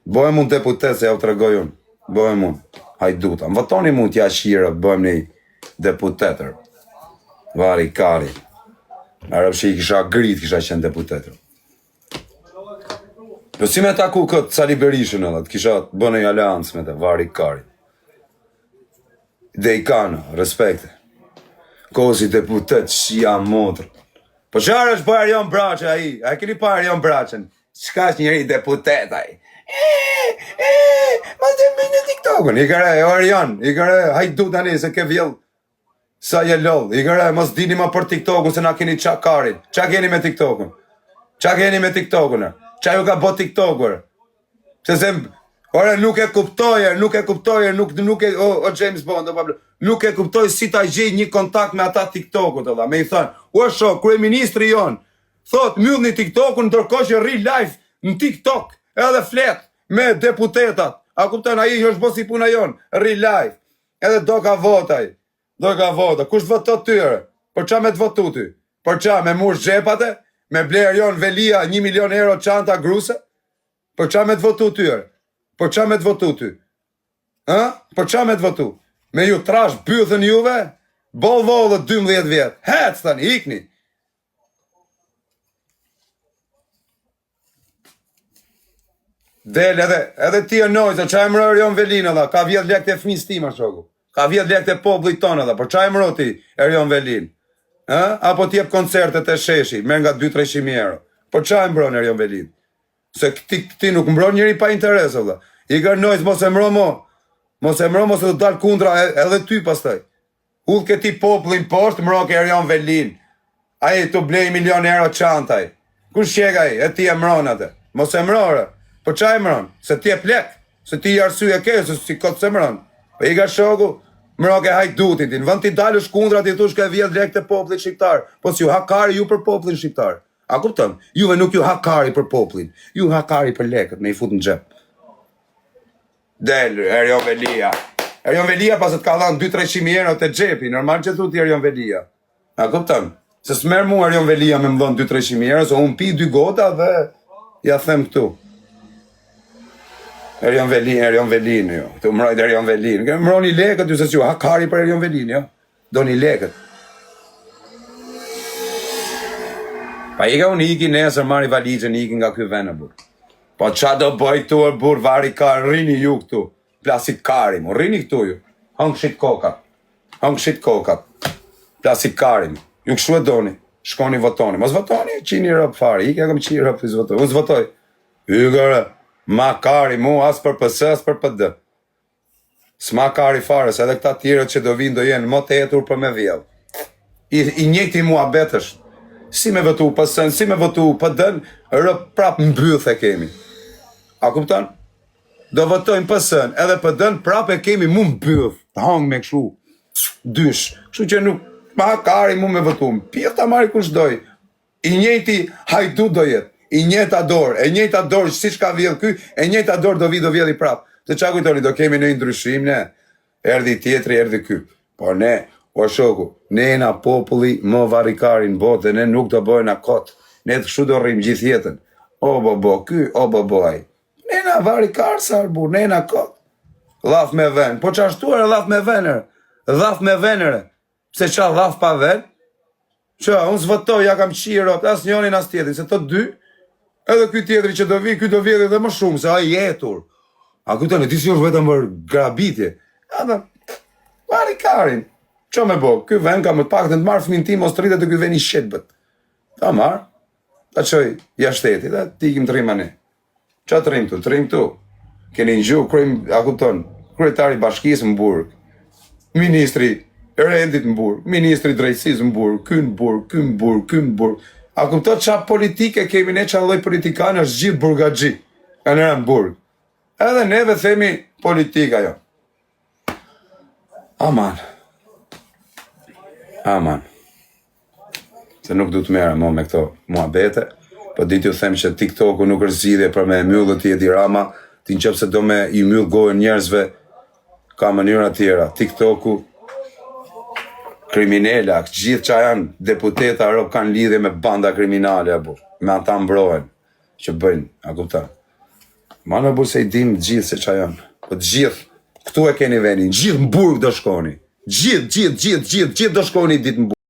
Bëhem unë deputet se ja u tregoj unë. Bëhem unë. Hajduta. Më votoni mund t'ja shira, bëhem një deputetër. Vari kari. Arab që i kisha grit, kisha qenë deputetër. Po si me taku këtë Sali Berishën edhe, kisha bënë një aleancë me të, vari kari. Dhe i kanë, respekte. Kozi deputet, shia motrë. Po qarë është për Erion Braçe aji? A keni pa Erion Braçen? Qka është njëri deputet aji? Ma të më në TikTokën. I kërë, o Erion, i kërë, hajdu tani se ke vjellë. Sa je lodh, i kërë, mos dini ma për TikTokën se na keni qa karin. Qa keni me TikTokën? Qa keni me TikTokën? Qa ju ka bo TikTokër? Se se, ore, nuk e kuptojër, nuk e, o James Bond, nuk e kuptoj si ta gjej një kontakt me ata TikTokët, me i thënë, o shok, kryeministri jonë, thot, myll një TikTokën, ndërkohë që rri live në TikTok, edhe flet me deputetat, a kupton, a i është bo si puna jonë, rri live, edhe do ka votaj, kush të votot tyre, për qa me të votu ty, për qa me mush gjepate, me bler jonë Velia 1 milion euro çanta gruse, për qa me të votu tyre, për qa me të votu ty, për qa me të votu, me ju trash bythën juve, bol volët 12 vjetë, hec tani, ikni. Del edhe ti e nojtë, qa e mërë Erion Velin edhe, ka vjetë lek të fëmis ti ma shoku, ka vjetë lek të popullit tonë edhe, për qa e mërë ti Erion Velin, apo ti jep koncertet e sheshi, merr nga 2-300 euro, për qa e mbron Erion Velin, se ti nuk mbron njëri pa interes edhe, i gërnojtë mos e mërë mo, se të dalë kundra edhe ty pastaj. Ullë këti popullin poshtë, mërë ke Erion Velin. Aji të blej 1 milion euro çantaj. Kush qekaj, e ti e mërën atë. Mos e mërë, për qa e mërën? Se ti e plek, se ti i arsye ke, se si këtë se mërën. Për i ga shoku, mërë ke hajdutin ti. Në vend ti dalësh kundra ti thush ka vjetë lek të popullit shqiptar. Po si ju hakari ju për popullin shqiptar. A kupton? Juve nuk ju hakari për popullin. Ju hakari për lekët, me i fut në xhep. Del, Erion Velia. Erion Velia pas të ka dhanë 2-300 euro të xhepi, normal që thuti Erion Velia. A kupton? Se s'merr mu Erion Velia me më dhënë 2-300 euro, se unë pi 2 gota dhe ja them këtu. Erion Velin, jo. Të mrojt Erion Velin. Mroni lekët, ju se që hakari për Erion Velin, jo. Do një lekët. Pa i ka unë iki nesër, marri valigjën, iki nga ky vend e burë. Po qa do bëj tu e burë, vari ka, rini ju këtu. Plasi karim, rini këtu ju. Hëngë shit kokat. Plasi karim. Ju kështu e doni. Shkoni votoni. Mos votoni, qini rëpë fare. I kam qini rëpë, unë s'votoj. Ygërë, ma kari mu, as për PS, as për PD. S'ma kari fare, se edhe këta tjere që do vinë do jenë më të etur për me vjellë. I njëti mua betësht. Si me votu PS-n, si me votu PD-n, rëpë prapë mbyth e kemi. A kupton? Do votojnë PS-n, edhe PD-n prapë e kemi mu mbyth. Të hangë me këshu, dysh. Kështu që nuk, ma kari mu me votu. Pjef ta marri kush doj. I njëti hajdu do jetë. I njëta dorë, e njëta dorë, si shka vjedh ky, e njëta dorë do vjedh i prapë. Se qa kujtoni, do kemi në ndryshim, ne. Erdi tjetri, erdi ky. Po ne, o shoku, ne na populli më varikarin botë dhe ne nuk do bojna kot. Ne të kështu do rrim gjithë jetën. O bo, ky, o bo aj. Ne na varikar sa arbur, ne na kot. Dhaf me ven. Po qa shtuar e dhaf me venere. Dhaf me venere. Se qa dhaf pa ven? Qa, unë s'votoj, ja kam qiro, as njonin as tjetrin, se të dy, edhe ky tjetri që do vi, ky do vjedh edhe më shumë, se a jetur. A kujtoni, ti si është vetëm për grabitje. Varikarin. Qa me bo, ky ven ka më të pak të marrë fëmin tim, mos të rritet të ky ven i shqetbët. Ta marrë, ta qoj jashteti, ta ti ikim të rrim ne. Qa të rrim tu? Të rrim tu. Keni në gju, a kupton, kryetari bashkisë në burg, ministri rendit në burg, ministri drejtësisë në burg, ky në burg. A kupton qa politike kemi ne, qa lloj politikanë është gjithë burgaxhi, ka në burg. Edhe neve themi politika jo. Aman. Se nuk du të merë me këto muhabete, po ditë ju them që TikToku nuk është zgjidhje për me myllë të Edi Rama, ti në qëpë se do me i myllë gojën njerëzve, ka mënyra tjera. TikToku, kriminela, gjithë që janë deputeta Europë kanë lidhje me banda kriminale, me ata mbrohen, që bëjnë, a kuptan. Ma në bu se I dim gjithë se qa janë. Po gjithë, këtu e keni venin, gjithë në burg do shkoni. Gjithë do shkoni ditë në burg.